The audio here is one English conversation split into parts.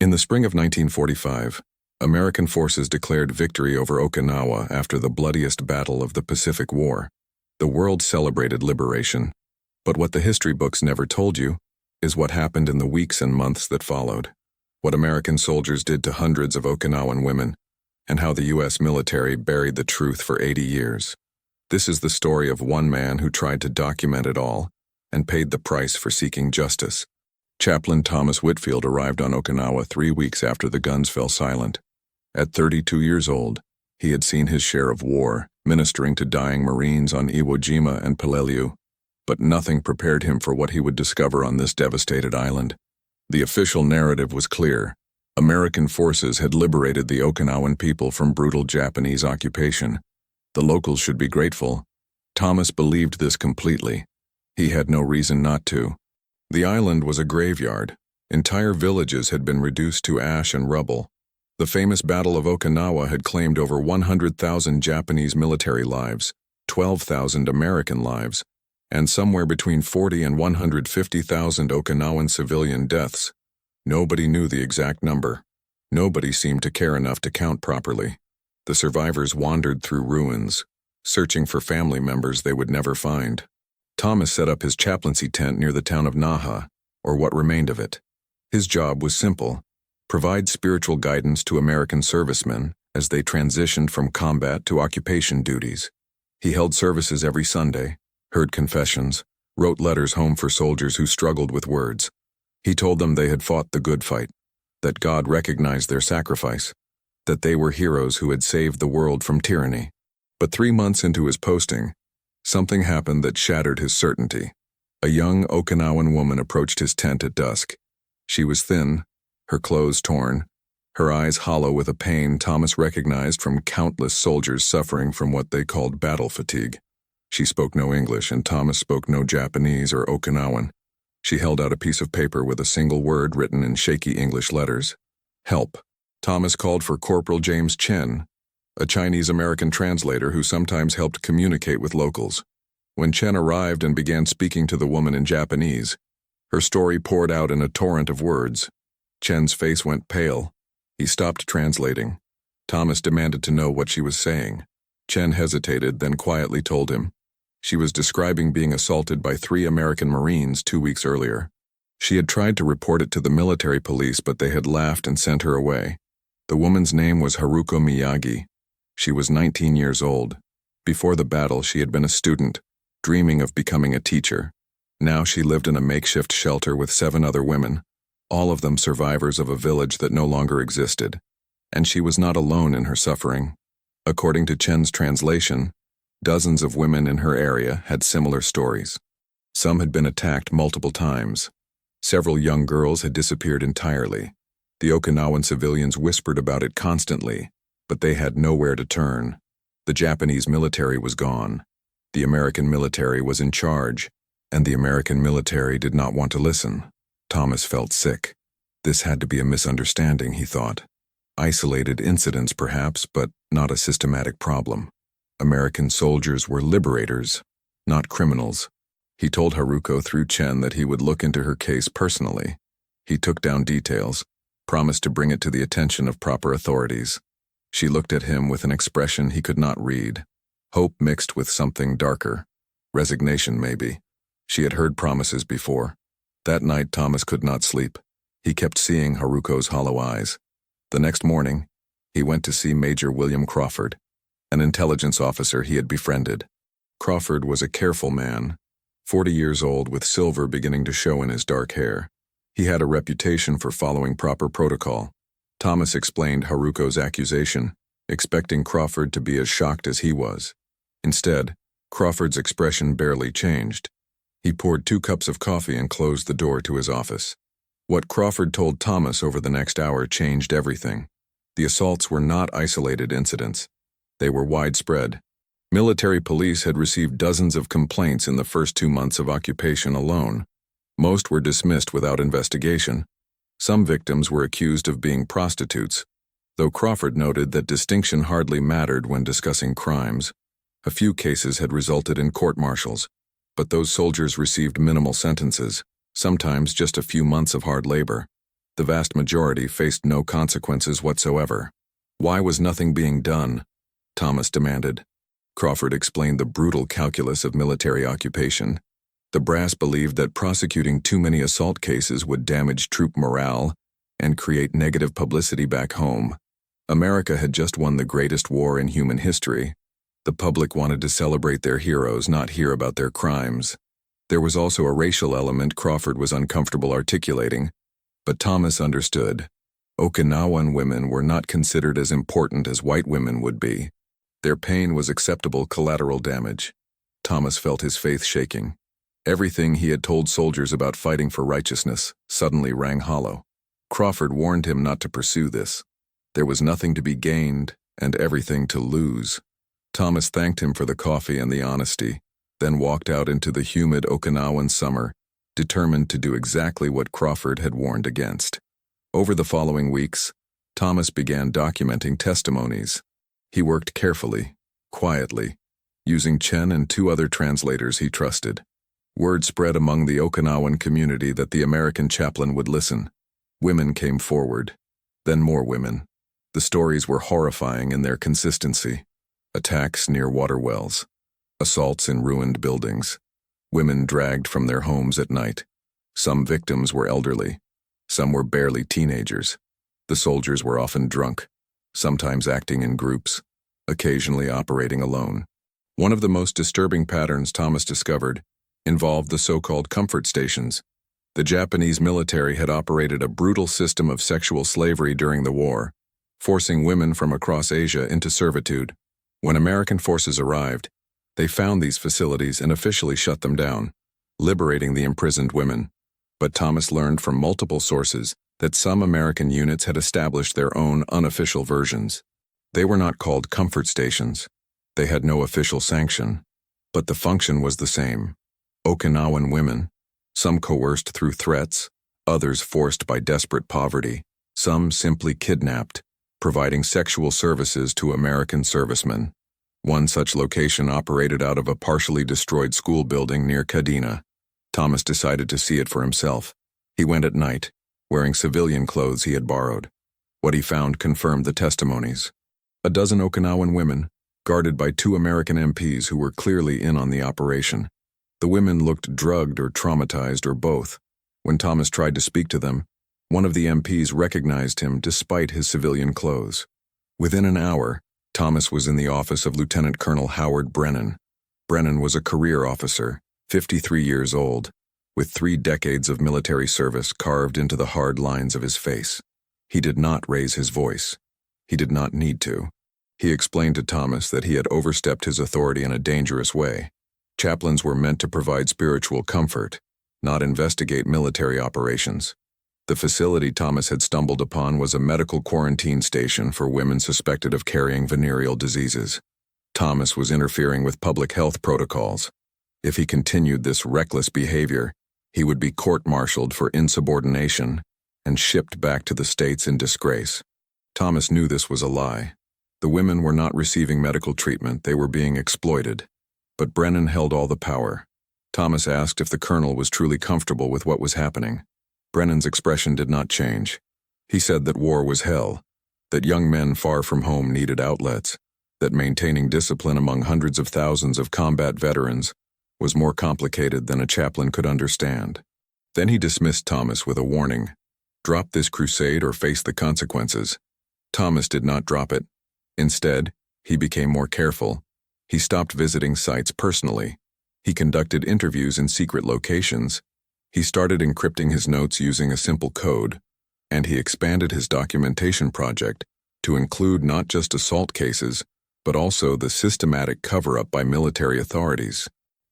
In the spring of 1945, American forces declared victory over Okinawa after the bloodiest battle of the Pacific War. The world celebrated liberation, but what the history books never told you is what happened in the weeks and months that followed, what American soldiers did to hundreds of Okinawan women, and how the U.S. military buried the truth for 80 years. This is the story of one man who tried to document it all and paid the price for seeking justice. Chaplain Thomas Whitfield arrived on Okinawa 3 weeks after the guns fell silent. At 32 years old, he had seen his share of war, ministering to dying Marines on Iwo Jima and Peleliu, but nothing prepared him for what he would discover on this devastated island. The official narrative was clear. American forces had liberated the Okinawan people from brutal Japanese occupation. The locals should be grateful. Thomas believed this completely. He had no reason not to. The island was a graveyard. Entire villages had been reduced to ash and rubble. The famous Battle of Okinawa had claimed over 100,000 Japanese military lives, 12,000 American lives, and somewhere between 40 and 150,000 Okinawan civilian deaths. Nobody knew the exact number. Nobody seemed to care enough to count properly. The survivors wandered through ruins, searching for family members they would never find. Thomas set up his chaplaincy tent near the town of Naha, or what remained of it. His job was simple: provide spiritual guidance to American servicemen as they transitioned from combat to occupation duties. He held services every Sunday, heard confessions, wrote letters home for soldiers who struggled with words. He told them they had fought the good fight, that God recognized their sacrifice, that they were heroes who had saved the world from tyranny. But 3 months into his posting, something happened that shattered his certainty. A young Okinawan woman approached his tent at dusk. She was thin, her clothes torn, her eyes hollow with a pain Thomas recognized from countless soldiers suffering from what they called battle fatigue. She spoke no English, and Thomas spoke no Japanese or Okinawan. She held out a piece of paper with a single word written in shaky English letters: help. Thomas called for Corporal James Chen, a Chinese-American translator who sometimes helped communicate with locals. When Chen arrived and began speaking to the woman in Japanese, her story poured out in a torrent of words. Chen's face went pale. He stopped translating. Thomas demanded to know what she was saying. Chen hesitated, then quietly told him. She was describing being assaulted by 3 American Marines 2 weeks earlier. She had tried to report it to the military police, but they had laughed and sent her away. The woman's name was Haruko Miyagi. She was 19 years old. Before the battle, she had been a student, dreaming of becoming a teacher. Now she lived in a makeshift shelter with 7 other women, all of them survivors of a village that no longer existed. And she was not alone in her suffering. According to Chen's translation, dozens of women in her area had similar stories. Some had been attacked multiple times. Several young girls had disappeared entirely. The Okinawan civilians whispered about it constantly, but they had nowhere to turn. The Japanese military was gone. The American military was in charge, and the American military did not want to listen. Thomas felt sick. This had to be a misunderstanding, he thought. Isolated incidents, perhaps, but not a systematic problem. American soldiers were liberators, not criminals. He told Haruko through Chen that he would look into her case personally. He took down details, promised to bring it to the attention of proper authorities. She looked at him with an expression he could not read. Hope mixed with something darker. Resignation, maybe. She had heard promises before. That night, Thomas could not sleep. He kept seeing Haruko's hollow eyes. The next morning, he went to see Major William Crawford, an intelligence officer he had befriended. Crawford was a careful man, 40 years old with silver beginning to show in his dark hair. He had a reputation for following proper protocol. Thomas explained Haruko's accusation, expecting Crawford to be as shocked as he was. Instead, Crawford's expression barely changed. He poured 2 cups of coffee and closed the door to his office. What Crawford told Thomas over the next hour changed everything. The assaults were not isolated incidents. They were widespread. Military police had received dozens of complaints in the first 2 months of occupation alone. Most were dismissed without investigation. Some victims were accused of being prostitutes, though Crawford noted that distinction hardly mattered when discussing crimes. A few cases had resulted in court-martials, but those soldiers received minimal sentences, sometimes just a few months of hard labor. the vast majority faced no consequences whatsoever. Why was nothing being done? Thomas demanded. Crawford explained the brutal calculus of military occupation. The brass believed that prosecuting too many assault cases would damage troop morale and create negative publicity back home. America had just won the greatest war in human history. The public wanted to celebrate their heroes, not hear about their crimes. There was also a racial element Crawford was uncomfortable articulating, but Thomas understood. Okinawan women were not considered as important as white women would be. Their pain was acceptable collateral damage. Thomas felt his faith shaking. Everything he had told soldiers about fighting for righteousness suddenly rang hollow. Crawford warned him not to pursue this. There was nothing to be gained and everything to lose. Thomas thanked him for the coffee and the honesty, then walked out into the humid Okinawan summer, determined to do exactly what Crawford had warned against. Over the following weeks, Thomas began documenting testimonies. He worked carefully, quietly, using Chen and 2 other translators he trusted. Word spread among the Okinawan community that the American chaplain would listen. Women came forward, then more women. The stories were horrifying in their consistency. Attacks near water wells, assaults in ruined buildings, women dragged from their homes at night. Some victims were elderly, some were barely teenagers. The soldiers were often drunk, sometimes acting in groups, occasionally operating alone. One of the most disturbing patterns Thomas discovered involved the so-called comfort stations. The Japanese military had operated a brutal system of sexual slavery during the war, forcing women from across Asia into servitude. When American forces arrived, they found these facilities and officially shut them down, liberating the imprisoned women. But Thomas learned from multiple sources that some American units had established their own unofficial versions. They were not called comfort stations. They had no official sanction, but the function was the same. Okinawan women, some coerced through threats, others forced by desperate poverty, some simply kidnapped, providing sexual services to American servicemen. One such location operated out of a partially destroyed school building near Kadena. Thomas decided to see it for himself. He went at night, wearing civilian clothes he had borrowed. What he found confirmed the testimonies. A dozen Okinawan women, guarded by 2 American MPs who were clearly in on the operation. The women looked drugged or traumatized or both. When Thomas tried to speak to them, one of the MPs recognized him despite his civilian clothes. Within an hour, Thomas was in the office of Lieutenant Colonel Howard Brennan. Brennan was a career officer, 53 years old, with 3 decades of military service carved into the hard lines of his face. He did not raise his voice. He did not need to. He explained to Thomas that he had overstepped his authority in a dangerous way. Chaplains were meant to provide spiritual comfort, not investigate military operations. The facility Thomas had stumbled upon was a medical quarantine station for women suspected of carrying venereal diseases. Thomas was interfering with public health protocols. If he continued this reckless behavior, he would be court-martialed for insubordination and shipped back to the States in disgrace. Thomas knew this was a lie. The women were not receiving medical treatment, they were being exploited. But Brennan held all the power. Thomas asked if the colonel was truly comfortable with what was happening. Brennan's expression did not change. He said that war was hell, that young men far from home needed outlets, that maintaining discipline among hundreds of thousands of combat veterans was more complicated than a chaplain could understand. Then he dismissed Thomas with a warning. Drop this crusade or face the consequences. Thomas did not drop it. Instead, he became more careful. He stopped visiting sites personally. He conducted interviews in secret locations. He started encrypting his notes using a simple code, and he expanded his documentation project to include not just assault cases, but also the systematic cover-up by military authorities.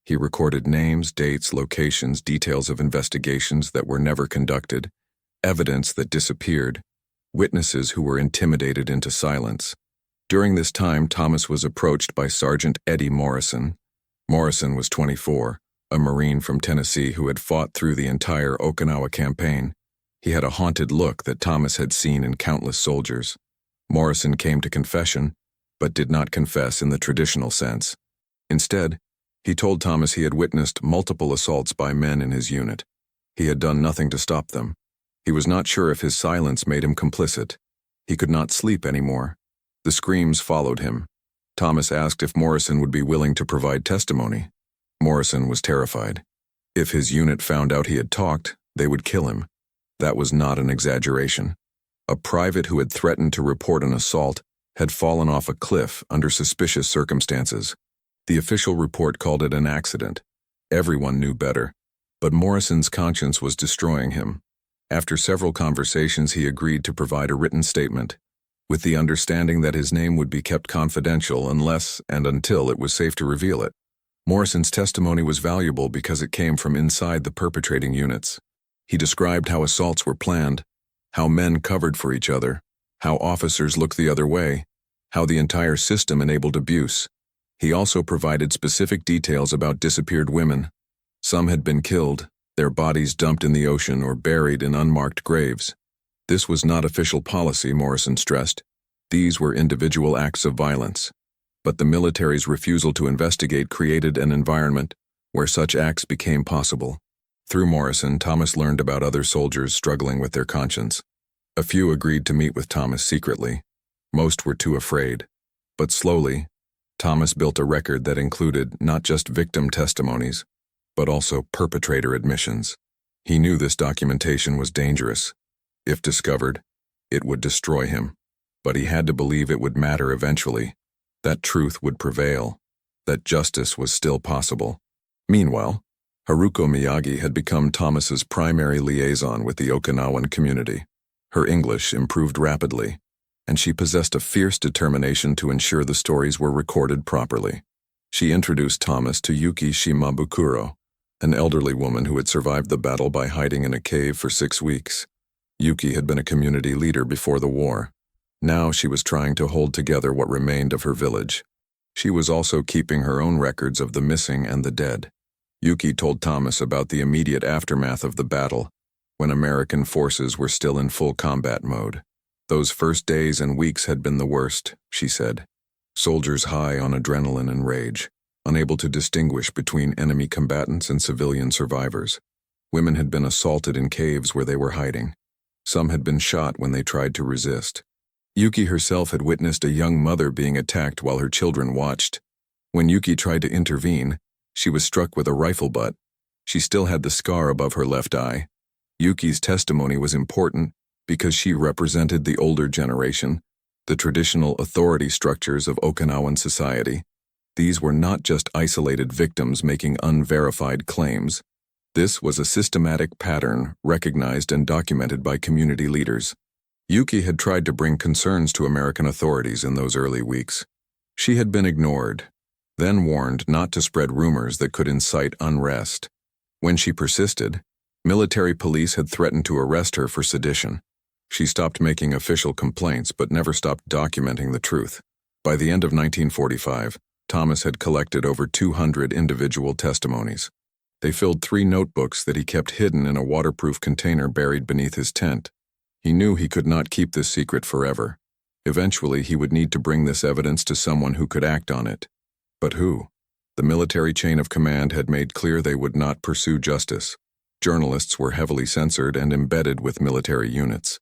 He recorded names, dates, locations, details of investigations that were never conducted, evidence that disappeared, witnesses who were intimidated into silence. During this time, Thomas was approached by Sergeant Eddie Morrison. Morrison was 24, a Marine from Tennessee who had fought through the entire Okinawa campaign. He had a haunted look that Thomas had seen in countless soldiers. Morrison came to confession, but did not confess in the traditional sense. Instead, he told Thomas he had witnessed multiple assaults by men in his unit. He had done nothing to stop them. He was not sure if his silence made him complicit. He could not sleep anymore. The screams followed him. Thomas asked if Morrison would be willing to provide testimony. Morrison was terrified. If his unit found out he had talked, they would kill him. That was not an exaggeration. A private who had threatened to report an assault had fallen off a cliff under suspicious circumstances. The official report called it an accident. Everyone knew better. But Morrison's conscience was destroying him. After several conversations, he agreed to provide a written statement, with the understanding that his name would be kept confidential unless and until it was safe to reveal it. Morrison's testimony was valuable because it came from inside the perpetrating units. He described how assaults were planned, how men covered for each other, how officers looked the other way, how the entire system enabled abuse. He also provided specific details about disappeared women. Some had been killed, their bodies dumped in the ocean or buried in unmarked graves. This was not official policy, Morrison stressed. These were individual acts of violence. But the military's refusal to investigate created an environment where such acts became possible. Through Morrison, Thomas learned about other soldiers struggling with their conscience. A few agreed to meet with Thomas secretly. Most were too afraid. But slowly, Thomas built a record that included not just victim testimonies, but also perpetrator admissions. He knew this documentation was dangerous. If discovered, it would destroy him. But he had to believe it would matter eventually, that truth would prevail, that justice was still possible. Meanwhile, Haruko Miyagi had become Thomas's primary liaison with the Okinawan community. Her English improved rapidly, and she possessed a fierce determination to ensure the stories were recorded properly. She introduced Thomas to Yuki Shimabukuro, an elderly woman who had survived the battle by hiding in a cave for 6 weeks. Yuki had been a community leader before the war. Now she was trying to hold together what remained of her village. She was also keeping her own records of the missing and the dead. Yuki told Thomas about the immediate aftermath of the battle, when American forces were still in full combat mode. Those first days and weeks had been the worst, she said. Soldiers high on adrenaline and rage, unable to distinguish between enemy combatants and civilian survivors. Women had been assaulted in caves where they were hiding. Some had been shot when they tried to resist. Yuki herself had witnessed a young mother being attacked while her children watched. When Yuki tried to intervene, she was struck with a rifle butt. She still had the scar above her left eye. Yuki's testimony was important because she represented the older generation, the traditional authority structures of Okinawan society. These were not just isolated victims making unverified claims. This was a systematic pattern recognized and documented by community leaders. Yuki had tried to bring concerns to American authorities in those early weeks. She had been ignored, then warned not to spread rumors that could incite unrest. When she persisted, military police had threatened to arrest her for sedition. She stopped making official complaints but never stopped documenting the truth. By the end of 1945, Thomas had collected over 200 individual testimonies. They filled 3 notebooks that he kept hidden in a waterproof container buried beneath his tent. He knew he could not keep this secret forever. Eventually, he would need to bring this evidence to someone who could act on it. But who? The military chain of command had made clear they would not pursue justice. Journalists were heavily censored and embedded with military units.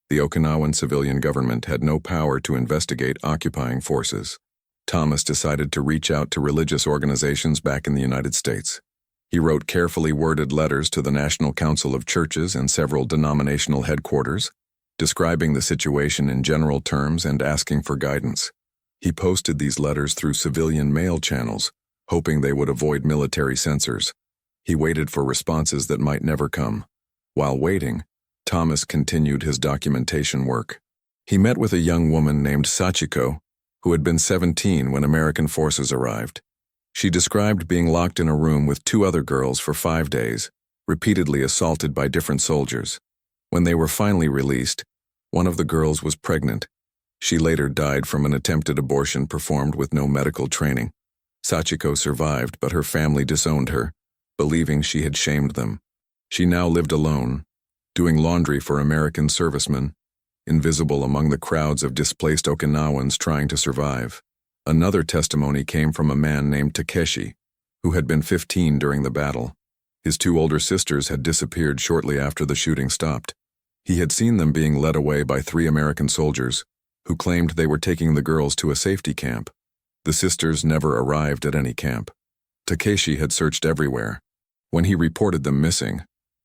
The Okinawan civilian government had no power to investigate occupying forces. Thomas decided to reach out to religious organizations back in the United States. He wrote carefully worded letters to the National Council of Churches and several denominational headquarters, describing the situation in general terms and asking for guidance. He posted these letters through civilian mail channels, hoping they would avoid military censors. He waited for responses that might never come. While waiting, Thomas continued his documentation work. He met with a young woman named Sachiko, who had been 17 when American forces arrived. She described being locked in a room with 2 other girls for 5 days, repeatedly assaulted by different soldiers. When they were finally released, one of the girls was pregnant. She later died from an attempted abortion performed with no medical training. Sachiko survived, but her family disowned her, believing she had shamed them. She now lived alone, doing laundry for American servicemen, invisible among the crowds of displaced Okinawans trying to survive. Another testimony came from a man named Takeshi, who had been 15 during the battle. His 2 older sisters had disappeared shortly after the shooting stopped. He had seen them being led away by 3 American soldiers, who claimed they were taking the girls to a safety camp. The sisters never arrived at any camp. Takeshi had searched everywhere. When he reported them missing,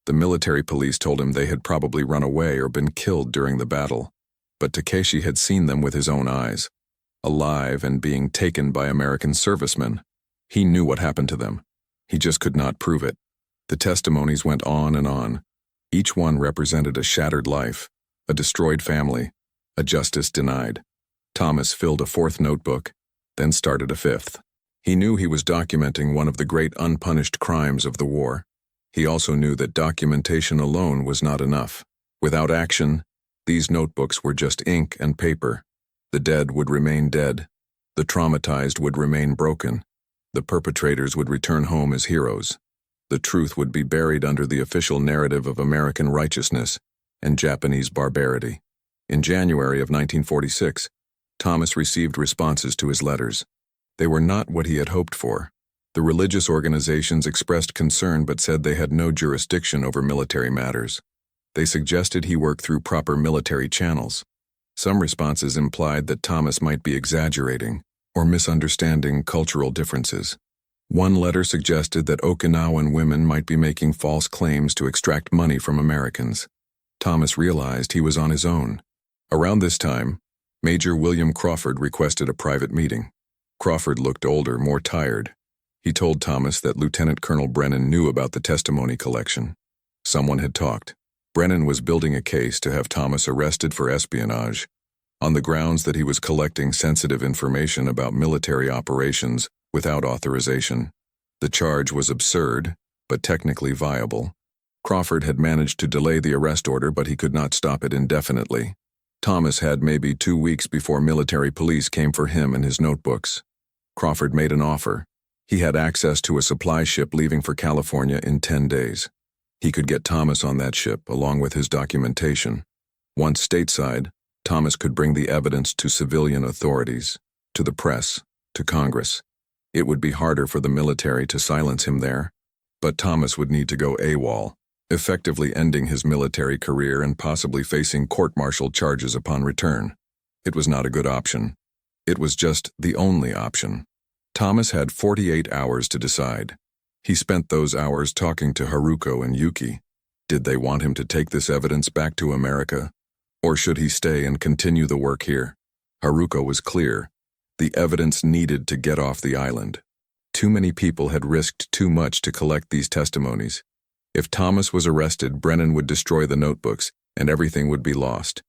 the military police told him they had probably run away or been killed during the battle. But Takeshi had seen them with his own eyes, alive and being taken by American servicemen. He knew what happened to them. He just could not prove it. The testimonies went on and on. Each one represented a shattered life, a destroyed family, a justice denied. Thomas filled a 4th notebook, then started a 5th. He knew he was documenting one of the great unpunished crimes of the war. He also knew that documentation alone was not enough. Without action, these notebooks were just ink and paper. The dead would remain dead. The traumatized would remain broken. The perpetrators would return home as heroes. The truth would be buried under the official narrative of American righteousness and Japanese barbarity. In January of 1946, Thomas received responses to his letters. They were not what he had hoped for. The religious organizations expressed concern but said they had no jurisdiction over military matters. They suggested he work through proper military channels. Some responses implied that Thomas might be exaggerating or misunderstanding cultural differences. One letter suggested that Okinawan women might be making false claims to extract money from Americans. Thomas realized he was on his own. Around this time, Major William Crawford requested a private meeting. Crawford looked older, more tired. He told Thomas that Lieutenant Colonel Brennan knew about the testimony collection. Someone had talked. Brennan was building a case to have Thomas arrested for espionage, on the grounds that he was collecting sensitive information about military operations without authorization. The charge was absurd, but technically viable. Crawford had managed to delay the arrest order, but he could not stop it indefinitely. Thomas had maybe 2 weeks before military police came for him and his notebooks. Crawford made an offer. He had access to a supply ship leaving for California in 10 days. He could get Thomas on that ship, along with his documentation. Once stateside, Thomas could bring the evidence to civilian authorities, to the press, to Congress. It would be harder for the military to silence him there, but Thomas would need to go AWOL, effectively ending his military career and possibly facing court-martial charges upon return. It was not a good option. It was just the only option. Thomas had 48 hours to decide. He spent those hours talking to Haruko and Yuki. Did they want him to take this evidence back to America? Or should he stay and continue the work here? Haruko was clear. The evidence needed to get off the island. Too many people had risked too much to collect these testimonies. If Thomas was arrested, Brennan would destroy the notebooks, and everything would be lost.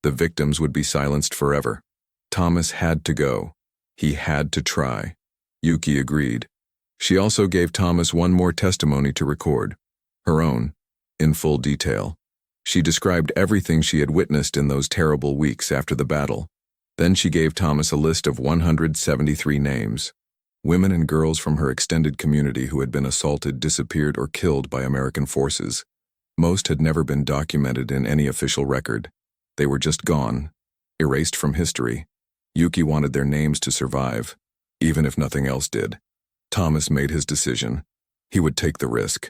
The victims would be silenced forever. Thomas had to go. He had to try. Yuki agreed. She also gave Thomas one more testimony to record, her own, in full detail. She described everything she had witnessed in those terrible weeks after the battle. Then she gave Thomas a list of 173 names. Women and girls from her extended community who had been assaulted, disappeared, or killed by American forces. Most had never been documented in any official record. They were just gone, erased from history. Yuki wanted their names to survive, even if nothing else did. Thomas made his decision. He would take the risk.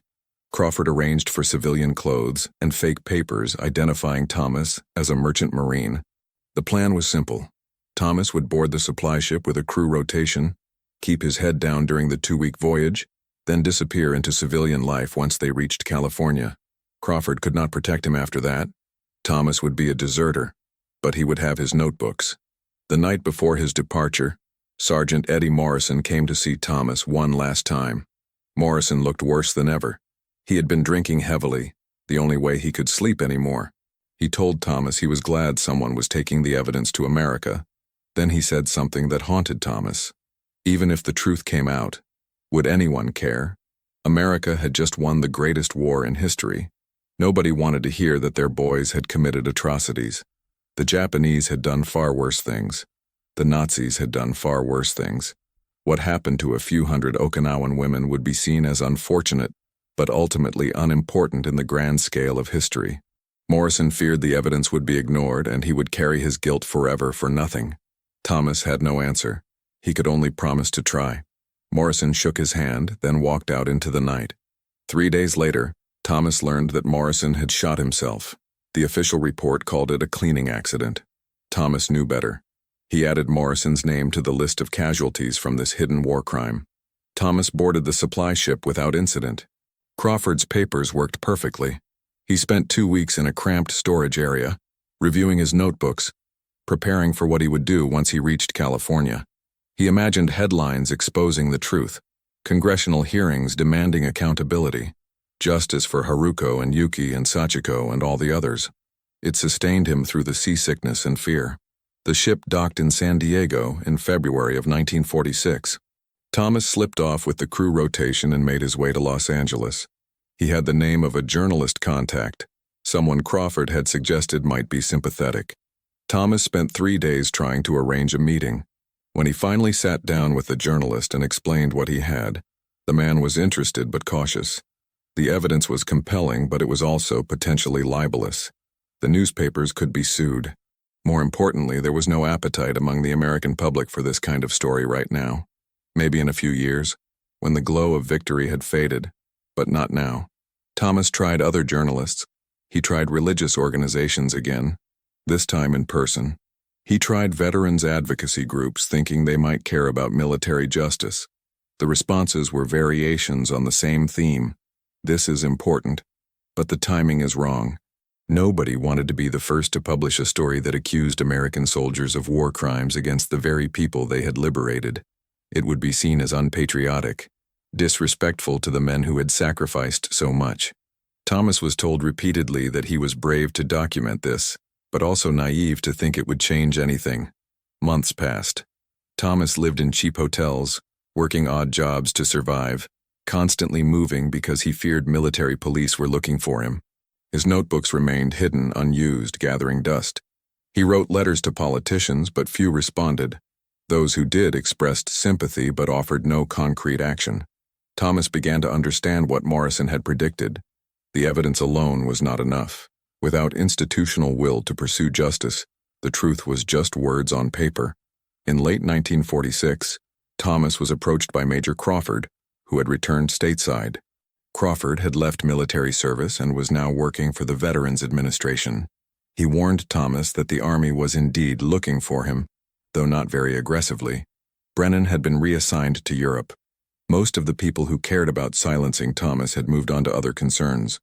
Crawford arranged for civilian clothes and fake papers identifying Thomas as a merchant marine. The plan was simple. Thomas would board the supply ship with a crew rotation, keep his head down during the 2-week voyage, then disappear into civilian life once they reached California. Crawford could not protect him after that. Thomas would be a deserter, but he would have his notebooks. The night before his departure, Sergeant Eddie Morrison came to see Thomas one last time. Morrison looked worse than ever. He had been drinking heavily, the only way he could sleep anymore. He told Thomas he was glad someone was taking the evidence to America. Then he said something that haunted Thomas. Even if the truth came out, would anyone care? America had just won the greatest war in history. Nobody wanted to hear that their boys had committed atrocities. The Japanese had done far worse things. The Nazis had done far worse things. What happened to a few hundred Okinawan women would be seen as unfortunate, but ultimately unimportant in the grand scale of history. Morrison feared the evidence would be ignored and he would carry his guilt forever for nothing. Thomas had no answer. He could only promise to try. Morrison shook his hand, then walked out into the night. 3 days later, Thomas learned that Morrison had shot himself. The official report called it a cleaning accident. Thomas knew better. He added Morrison's name to the list of casualties from this hidden war crime. Thomas boarded the supply ship without incident. Crawford's papers worked perfectly. He spent 2 weeks in a cramped storage area, reviewing his notebooks, preparing for what he would do once he reached California. He imagined headlines exposing the truth, congressional hearings demanding accountability, justice for Haruko and Yuki and Sachiko and all the others. It sustained him through the seasickness and fear. The ship docked in San Diego in February of 1946. Thomas slipped off with the crew rotation and made his way to Los Angeles. He had the name of a journalist contact, someone Crawford had suggested might be sympathetic. Thomas spent 3 days trying to arrange a meeting. When he finally sat down with the journalist and explained what he had, the man was interested but cautious. The evidence was compelling, but it was also potentially libelous. The newspapers could be sued. More importantly, there was no appetite among the American public for this kind of story right now. Maybe in a few years, when the glow of victory had faded, but not now. Thomas tried other journalists. He tried religious organizations again, this time in person. He tried veterans advocacy groups thinking they might care about military justice. The responses were variations on the same theme. This is important, but the timing is wrong. Nobody wanted to be the first to publish a story that accused American soldiers of war crimes against the very people they had liberated. It would be seen as unpatriotic, disrespectful to the men who had sacrificed so much. Thomas was told repeatedly that he was brave to document this, but also naive to think it would change anything. Months passed. Thomas lived in cheap hotels, working odd jobs to survive, constantly moving because he feared military police were looking for him. His notebooks remained hidden, unused, gathering dust. He wrote letters to politicians, but few responded. Those who did expressed sympathy but offered no concrete action. Thomas began to understand what Morrison had predicted. The evidence alone was not enough. Without institutional will to pursue justice, the truth was just words on paper. In late 1946, Thomas was approached by Major Crawford, who had returned stateside. Crawford had left military service and was now working for the Veterans Administration. He warned Thomas that the Army was indeed looking for him, though not very aggressively. Brennan had been reassigned to Europe. Most of the people who cared about silencing Thomas had moved on to other concerns.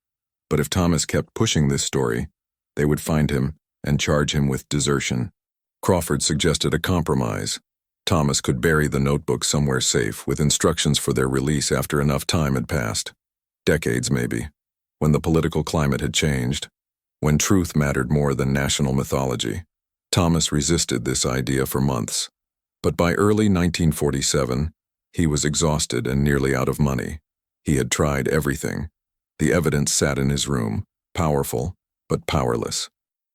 But if Thomas kept pushing this story, they would find him and charge him with desertion. Crawford suggested a compromise. Thomas could bury the notebook somewhere safe with instructions for their release after enough time had passed. Decades, maybe. When the political climate had changed. When truth mattered more than national mythology. Thomas resisted this idea for months. But by early 1947, he was exhausted and nearly out of money. He had tried everything. The evidence sat in his room, powerful, but powerless.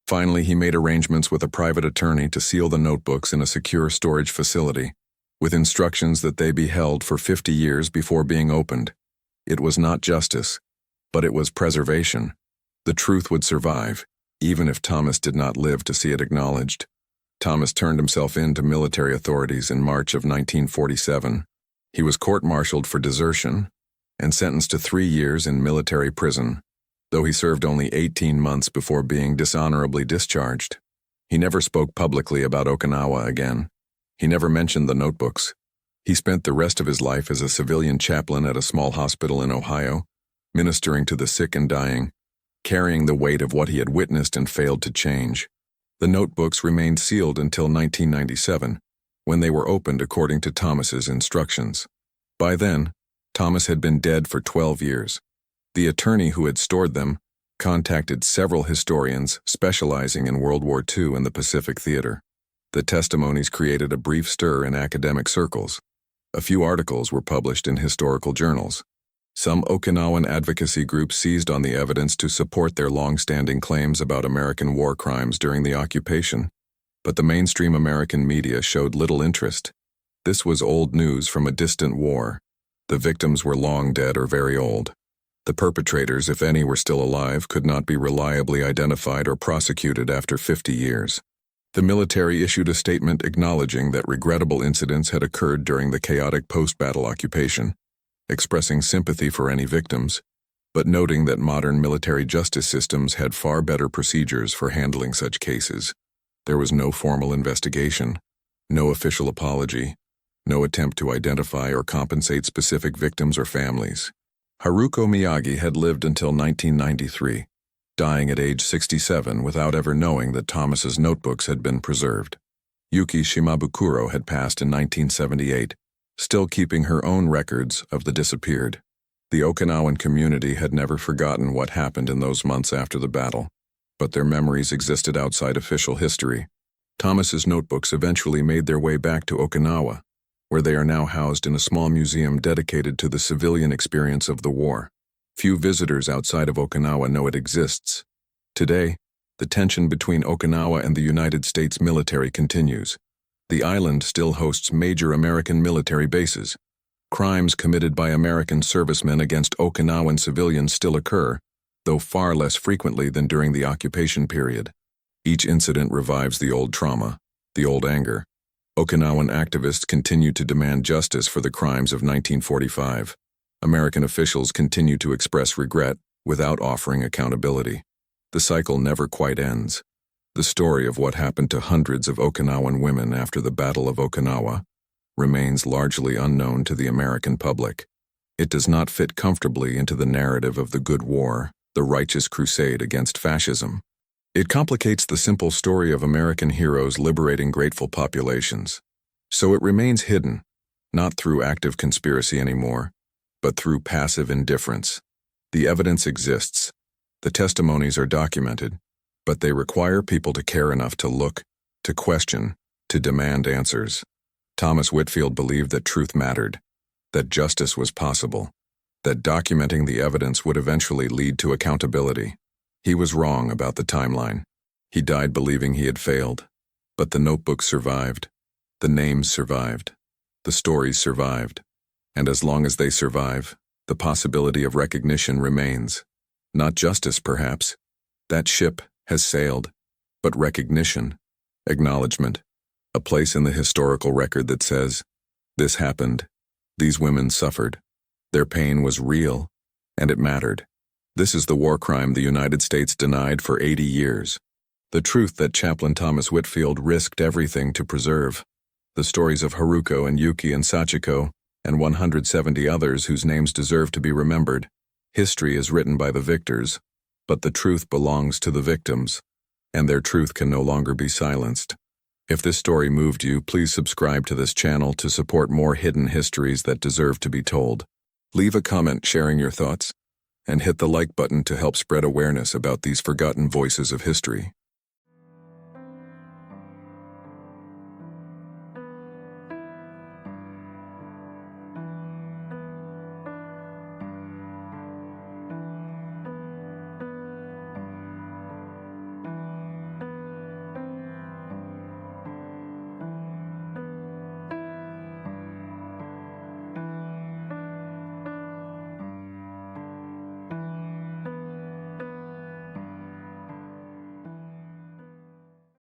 Finally, he made arrangements with a private attorney to seal the notebooks in a secure storage facility, with instructions that they be held for 50 years before being opened. It was not justice, but it was preservation. The truth would survive, even if Thomas did not live to see it acknowledged. Thomas turned himself in to military authorities in March of 1947. He was court-martialed for desertion and sentenced to 3 years in military prison, though he served only 18 months before being dishonorably discharged. He never spoke publicly about Okinawa again. He never mentioned the notebooks. He spent the rest of his life as a civilian chaplain at a small hospital in Ohio, ministering to the sick and dying, carrying the weight of what he had witnessed and failed to change. The notebooks remained sealed until 1997, when they were opened according to Thomas's instructions. By then, Thomas had been dead for 12 years. The attorney who had stored them contacted several historians specializing in World War II and the Pacific Theater. The testimonies created a brief stir in academic circles. A few articles were published in historical journals. Some Okinawan advocacy groups seized on the evidence to support their long-standing claims about American war crimes during the occupation, but the mainstream American media showed little interest. This was old news from a distant war. The victims were long dead or very old. The perpetrators, if any were still alive, could not be reliably identified or prosecuted after 50 years. The military issued a statement acknowledging that regrettable incidents had occurred during the chaotic post-battle occupation, expressing sympathy for any victims, but noting that modern military justice systems had far better procedures for handling such cases. There was no formal investigation, no official apology, no attempt to identify or compensate specific victims or families. Haruko Miyagi had lived until 1993, dying at age 67 without ever knowing that Thomas's notebooks had been preserved. Yuki Shimabukuro had passed in 1978, still keeping her own records of the disappeared. The Okinawan community had never forgotten what happened in those months after the battle, but their memories existed outside official history. Thomas's notebooks eventually made their way back to Okinawa, where they are now housed in a small museum dedicated to the civilian experience of the war. Few visitors outside of Okinawa know it exists. Today, the tension between Okinawa and the United States military continues. The island still hosts major American military bases. Crimes committed by American servicemen against Okinawan civilians still occur, though far less frequently than during the occupation period. Each incident revives the old trauma, the old anger. Okinawan activists continue to demand justice for the crimes of 1945. American officials continue to express regret without offering accountability. The cycle never quite ends. The story of what happened to hundreds of Okinawan women after the Battle of Okinawa remains largely unknown to the American public. It does not fit comfortably into the narrative of the good war, the righteous crusade against fascism. It complicates the simple story of American heroes liberating grateful populations. So it remains hidden, not through active conspiracy anymore, but through passive indifference. The evidence exists. The testimonies are documented, but they require people to care enough to look, to question, to demand answers. Thomas Whitfield believed that truth mattered, that justice was possible, that documenting the evidence would eventually lead to accountability. He was wrong about the timeline. He died believing he had failed, but the notebooks survived, the names survived, the stories survived, and as long as they survive, the possibility of recognition remains. Not justice, perhaps. That ship has sailed, but recognition, acknowledgement, a place in the historical record that says, this happened, these women suffered, their pain was real, and it mattered. This is the war crime the United States denied for 80 years. The truth that Chaplain Thomas Whitfield risked everything to preserve. The stories of Haruko and Yuki and Sachiko, and 170 others whose names deserve to be remembered. History is written by the victors, but the truth belongs to the victims, and their truth can no longer be silenced. If this story moved you, please subscribe to this channel to support more hidden histories that deserve to be told. Leave a comment sharing your thoughts, and hit the like button to help spread awareness about these forgotten voices of history.